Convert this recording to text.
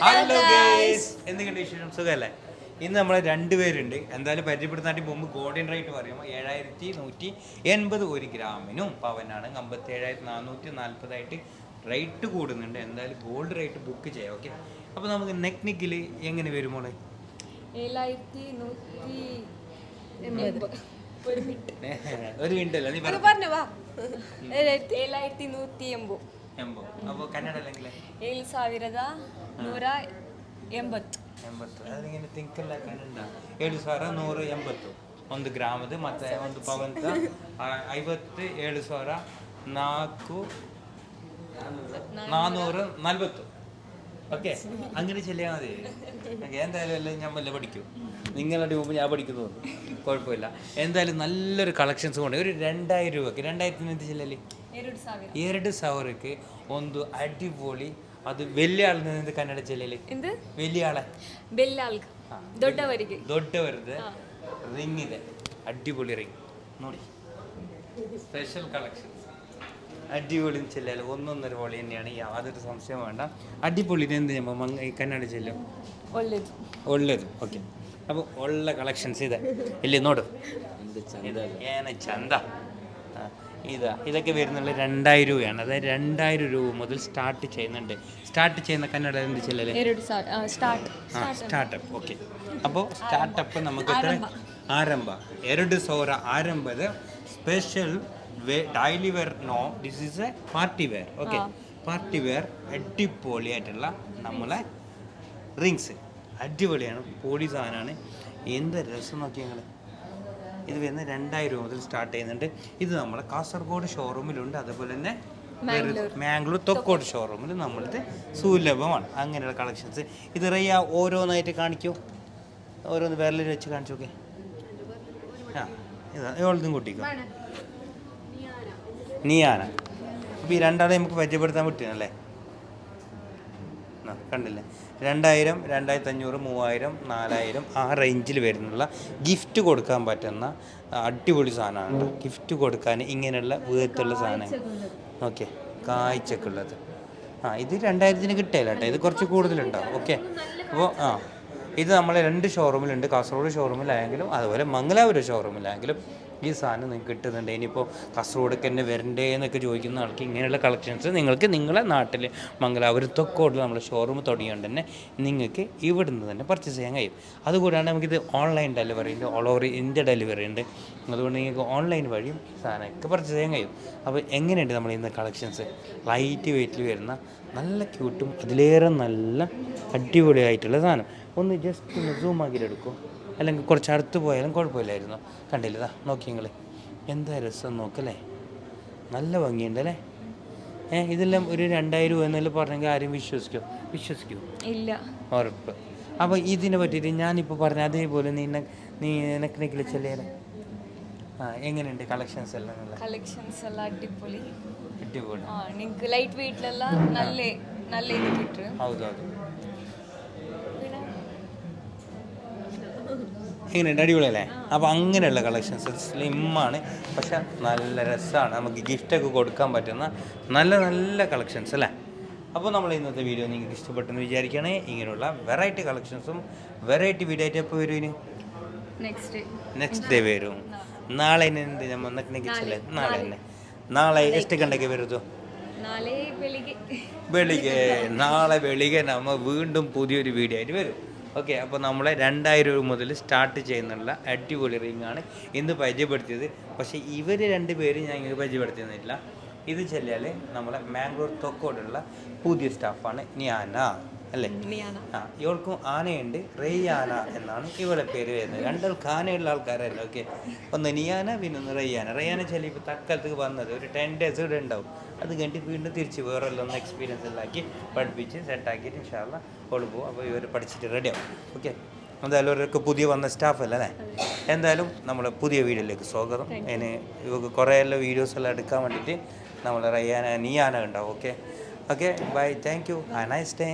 Hello guys, എന്തൊക്കെയുണ്ട് വിശേഷം? സുഖമല്ലേ? ഇന്ന് നമ്മൾ രണ്ടുപേരുണ്ട്. എന്തായാലും പരിചയപ്പെടുത്താണ്ടി മുമ്പ് ഗോൾഡൻ റേറ്റ് പറയുമ്പോൾ 7180 ഒരു ഗ്രാമിനും പവനാണ് 57,440 റേറ്റ് കൂടുന്നുണ്ട്. എന്തായാലും ഗോൾഡ് റേറ്റ് ബുക്ക് ചെയ്യാം. ഓക്കെ, അപ്പോൾ നമുക്ക് ടെക്നിക്കൽ എങ്ങനെ വരുമോളെ? 7180 ഒരു മിനിറ്റ് അല്ല, നീ പറഞ്ഞു വാ. 7180 അപ്പോൾ കന്നഡ അല്ലെങ്കിൽ 7180 ಅದಿങ്ങനെ ತಿಂಕಲ್ಲ ಕನ್ನಡ 7,180 ಒಂದು ಗ್ರಾಮದ ಮತ್ತೆ ಒಂದು ಪವಂತ 57,440 ഓക്കെ, അങ്ങനെ ചെല്ലിയാൽ മതി. എന്തായാലും എല്ലാം ഞാൻ വല്ല പഠിക്കും, നിങ്ങളുടെ മുമ്പ് ഞാൻ പഠിക്കുന്നു, കുഴപ്പമില്ല. എന്തായാലും നല്ലൊരു കളക്ഷൻസ് കൊണ്ട് ഒരു 2000 രൂപക്ക് 2000 എന്ത് ചെല്ലല്ലേ 2,000ಕ್ಕೆ ಒಂದು ಅಡ್ಡಿಪೊಳಿ. ಅದು വലിയ ആളിന് ಕನ್ನಡ ಜಿಲ್ಲೆಯಲ್ಲಿ വലിയ ಆಳ ದೊಡ್ಡವರದ್ದು ರಿಂಗ್ ಇದೆ, ಅಡ್ಡಿಪೊಳಿ ರಿಂಗ್ ನೋಡಿ, ಸ್ಪೆಷಲ್ കളക്ഷൻസ്. അടിപൊളി ചെല്ലല്ല, ഒന്നൊന്നര പൊളി തന്നെയാണ്, യാതൊരു സംശയം വേണ്ട. അടിപൊളിന് എന്ത് ചെയ്യുമ്പോൾ ഈ കന്നഡ ജില്ല ಒಳ್ಳೇದು. ಓಕೆ, അപ്പോൾ ಒಳ್ಳೆ കളക്ഷൻസ് ಇದೆ ಇಲ್ಲಿ ನೋಡು, ಏನ ಚಂದ. ഇതൊക്കെ വരുന്നുള്ള 2000 രൂപയാണ്. അതായത് 2000 രൂപ മുതൽ സ്റ്റാർട്ട് ചെയ്യുന്നുണ്ട്. സ്റ്റാർട്ട് ചെയ്യുന്ന കന്നഡ എന്ത് ചെല്ലല്ലേ ಸ್ಟಾರ್ಟಪ್. ಓಕೆ, അപ്പോൾ ಸ್ಟಾರ್ಟಪ್ നമുക്ക് ಆರಂಭ 2,000 ಆರಂಭದ special daily wear. No, this is a party wear. Okay, party wear അടിപൊളിയായിട്ടുള്ള നമ്മളെ റിങ്സ് അടിപൊളിയാണ്, പൊളി സാധനമാണ്. എന്ത് രസം നോക്കി ഞങ്ങൾ. ഇത് വരുന്ന 2000 രൂപ മുതൽ സ്റ്റാർട്ട് ചെയ്യുന്നുണ്ട്. ഇത് നമ്മളെ കാസർഗോഡ് ഷോറൂമിലുണ്ട്, അതുപോലെ തന്നെ മാംഗ്ലൂർ തൊക്കോട് ഷോറൂമിൽ നമ്മളിത് സുലഭമാണ്. അങ്ങനെയുള്ള കളക്ഷൻസ്. ഇത് റയ്യ ഓരോന്നായിട്ട് കാണിക്കൂ, ഓരോന്ന് വിരലിൽ വെച്ച് കാണിച്ചു. ഓക്കെ, ആ ഇതാ ഓൾതും കൂട്ടിക്കോ, നിയാന. അപ്പോൾ ഈ രണ്ടാളെ നമുക്ക് പരിചയപ്പെടുത്താൻ പറ്റുന്നല്ലേ, കണ്ടില്ലേ? 2000, 2500, 3000, 4000 ആ റേഞ്ചിൽ വരുന്നുള്ള ഗിഫ്റ്റ് കൊടുക്കാൻ പറ്റുന്ന അടിപൊളി സാധനമാണ്. ഗിഫ്റ്റ് കൊടുക്കാൻ ഇങ്ങനെയുള്ള വിധത്തിലുള്ള സാധനം. ഓക്കെ, കാഴ്ചക്കുള്ളത്. ഇത് 2000-ന് കിട്ടില്ല കേട്ടോ, ഇത് കുറച്ച് കൂടുതലുണ്ടാവും. ഓക്കെ, അപ്പോൾ ഇത് നമ്മളെ 2 ഷോറൂമിലുണ്ട്, കാസർഗോഡ് ഷോറൂമിലായെങ്കിലും അതുപോലെ മംഗലാപുരം ഷോറൂമിലായെങ്കിലും ഈ സാധനം നിങ്ങൾക്ക് കിട്ടുന്നുണ്ട്. ഇനിയിപ്പോൾ കാസർഗോഡൊക്കെ തന്നെ വരണ്ടേ എന്നൊക്കെ ചോദിക്കുന്ന ആൾക്ക് ഇങ്ങനെയുള്ള കളക്ഷൻസ് നിങ്ങൾക്ക് നിങ്ങളെ നാട്ടിൽ മംഗലാപുരം തൊക്കോട്ടിൽ നമ്മൾ ഷോറൂം തുടങ്ങിയോണ്ട് തന്നെ നിങ്ങൾക്ക് ഇവിടെ നിന്ന് തന്നെ പർച്ചേസ് ചെയ്യാൻ കഴിയും. അതുകൂടാണ്ട് നമുക്കിത് ഓൺലൈൻ ഡെലിവറി ഉണ്ട്, ഓൾ ഓവർ ഇന്ത്യ ഡെലിവറി ഉണ്ട്. അതുകൊണ്ട് നിങ്ങൾക്ക് ഓൺലൈൻ വഴിയും സാധനമൊക്കെ പർച്ചേസ് ചെയ്യാൻ കഴിയും. അപ്പോൾ എങ്ങനെയുണ്ട് നമ്മൾ ഇന്ന് കളക്ഷൻസ്? ലൈറ്റ് വെയിറ്റിൽ വരുന്ന നല്ല ക്യൂട്ടും അതിലേറെ നല്ല അടിപൊളിയായിട്ടുള്ള സാധനം. ഒന്ന് ജസ്റ്റ് ഒന്ന് സൂം ആക്കിയിട്ടെടുക്കും, അല്ലെങ്കിൽ കുറച്ച് അടുത്ത് പോയാലും കുഴപ്പമില്ലായിരുന്നു. കണ്ടില്ലതാ, നോക്കി നിങ്ങൾ, എന്താ രസം നോക്കല്ലേ, നല്ല ഭംഗിയുണ്ടല്ലേ. ഇതെല്ലാം ഒരു 2000 രൂപ എന്നെല്ലാം പറഞ്ഞെങ്കിൽ ആരും വിശ്വസിക്കൂ ഇല്ല, ഉറപ്പ്. അപ്പോൾ ഇതിനെ പറ്റിയിട്ട് ഞാനിപ്പോൾ പറഞ്ഞ അതേപോലെ നീ നെക്കിൽ ചെല്ലിയാലേ എങ്ങനെയുണ്ട് കളക്ഷൻസ് എല്ലാം? അടിപൊളി. നിങ്ങൾക്ക് ലൈറ്റ് വെയിറ്റിലെಲ್ಲ നല്ല ಇದು ಬಿಟ್ರು. ಹೌದೌದು, എങ്ങനെയുണ്ട്? അടിപൊളിയല്ലേ? അപ്പോൾ അങ്ങനെയുള്ള കളക്ഷൻസ് സ്ലിമ്മാണ്, പക്ഷെ നല്ല രസമാണ്. നമുക്ക് ഗിഫ്റ്റൊക്കെ കൊടുക്കാൻ പറ്റുന്ന നല്ല നല്ല കളക്ഷൻസ് അല്ലേ. അപ്പോൾ നമ്മൾ ഇന്നത്തെ വീഡിയോ നിങ്ങൾക്ക് ഇഷ്ടപ്പെട്ടെന്ന് വിചാരിക്കുകയാണേ. ഇങ്ങനെയുള്ള വെറൈറ്റി കളക്ഷൻസും വെറൈറ്റി വീഡിയോ ആയിട്ട് എപ്പോൾ വരും? ഇനി നെക്സ്റ്റ് ഡേ വരും. നാളെ എന്ത് നമ്മൾ നെക്സ്റ്റ് നാളെ തന്നെ. നാളെ ಎಷ್ಟು ಗಂಟೆಗೆ ಬರೋದು? നാളെ വെളിಗೆ നമ്മൾ വീണ്ടും പുതിയൊരു വീഡിയോ ആയിട്ട് വരും. ഓക്കെ, അപ്പോൾ നമ്മളെ 2000 രൂപ മുതൽ സ്റ്റാർട്ട് ചെയ്യുന്നുള്ള അടിപൊളി റിങ്ങാണ് ഇന്ന് പരിചയപ്പെടുത്തിയത്. പക്ഷേ ഇവർ 2 പേര് ഞാൻ ഇങ്ങനെ പരിചയപ്പെടുത്തിയിരുന്നില്ല. ഇത് ചെല്ലിയാൽ നമ്മളെ മാംഗ്ലൂർ തൊക്കോടുള്ള പുതിയ സ്റ്റാഫാണ് നിയാന അല്ലേ. ഇവൾക്കും ആനയുണ്ട്, റയ്യാന എന്നാണ് ഇവളെ പേര് വരുന്നത്. 2 ആനയുള്ള ആൾക്കാരല്ല. ഓക്കെ, ഒന്ന് നിയാന പിന്നെ ഒന്ന് റയ്യാന ചെല്ലി ഇപ്പോൾ തക്കാലത്തേക്ക് വന്നത് ഒരു 10 days ഇവിടെ ഉണ്ടാവും. അത് കഴിഞ്ഞിട്ട് വീണ്ടും തിരിച്ച് വേറെ എല്ലാം ഒന്ന് എക്സ്പീരിയൻസ് എല്ലാക്കി പഠിപ്പിച്ച് സെറ്റാക്കിയിട്ട് ഇൻഷാ അല്ലാഹ് ഓള് പോകും. അപ്പോൾ ഇവർ പഠിച്ചിട്ട് റെഡിയാവും. ഓക്കെ, എന്തായാലും അവരൊക്കെ പുതിയ വന്ന സ്റ്റാഫ് അല്ലേ. എന്തായാലും നമ്മളെ പുതിയ വീഡിയോയിലേക്ക് സ്വാഗതം. അതിന് ഇവർക്ക് കുറേ എല്ലാം വീഡിയോസ് എല്ലാം എടുക്കാൻ വേണ്ടിയിട്ട് നമ്മളെ നിയാന ഉണ്ടാവും. Okay, bye, thank you, have a nice day.